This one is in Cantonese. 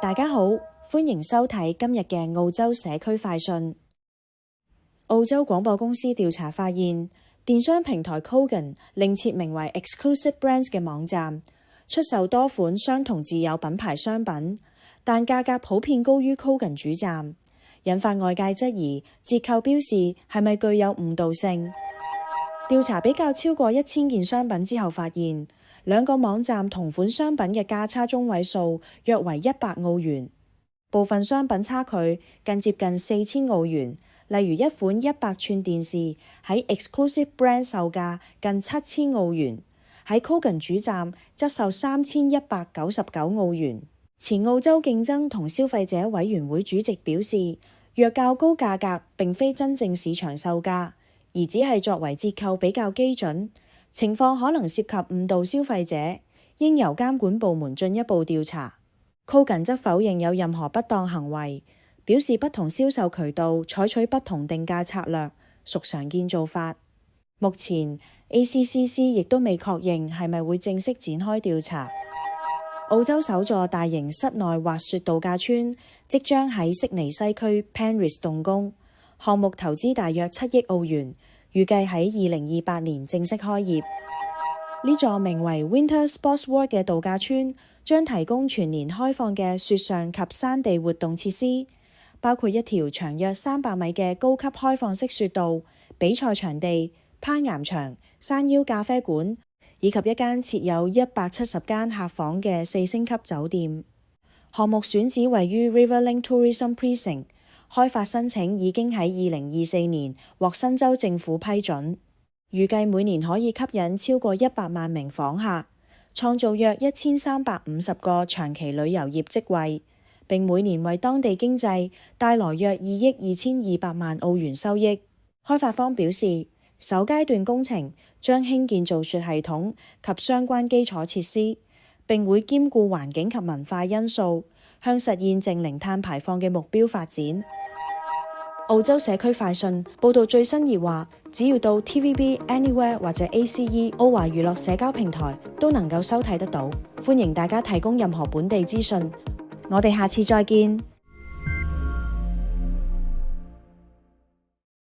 大家好，歡迎收睇今日嘅澳洲社區快訊。澳洲廣播公司調查發現，電商平台 Kogan 另設名為 Exclusive Brands 嘅網站，出售多款相同自有品牌商品，但價格普遍高於 Kogan 主站，引發外界質疑折扣標示係咪具有誤導性。調查比較超過1000件商品之後發現，兩個網站同款商品嘅價差中位數約為100澳元，部分商品差距更接近4000澳元。例如一款100寸電視喺 Exclusive Brand 售價近7000澳元，喺 Kogan 主站則售3199澳元。前澳洲競爭同消費者委員會主席表示，若較高價格並非真正市場售價，而只係作為折扣比較基準，情況可能涉及誤導消費者，應由監管部門進一步調查。Kogan 則否認有任何不當行為，表示不同銷售渠道採取不同定價策略，屬常見做法。目前 ACCC 亦都未確認係咪會正式展開調查。澳洲首座大型室內滑雪度假村即將喺悉尼西區 Penrith 動工，項目投資大約7億澳元，預計喺2028年正式開業。呢座名為 Winter Sports World 嘅度假村將提供全年開放嘅雪上及山地活動設施，包括一條長約300米嘅高級開放式雪道、比賽場地、攀岩場、山腰咖啡館，以及一間設有170間客房嘅4星級酒店。項目選址位於 Riverlink Tourism Precinct， 開發申請已經喺2024年獲新州政府批准，預計每年可以吸引超過100萬名訪客，創造約1350個長期旅遊業職位，並每年為當地經濟帶來約2億2200萬澳元收益。開發方表示，首階段工程將興建造雪系統及相關基礎設施，並會兼顧環境及文化因素，向實現淨零碳排放嘅目標發展。澳洲社區快訊報道最新熱話，只要到 TVB Anywhere 或者 ACE 澳華娛樂社交平台都能夠收睇得到。歡迎大家提供任何本地資訊。我哋下次再見。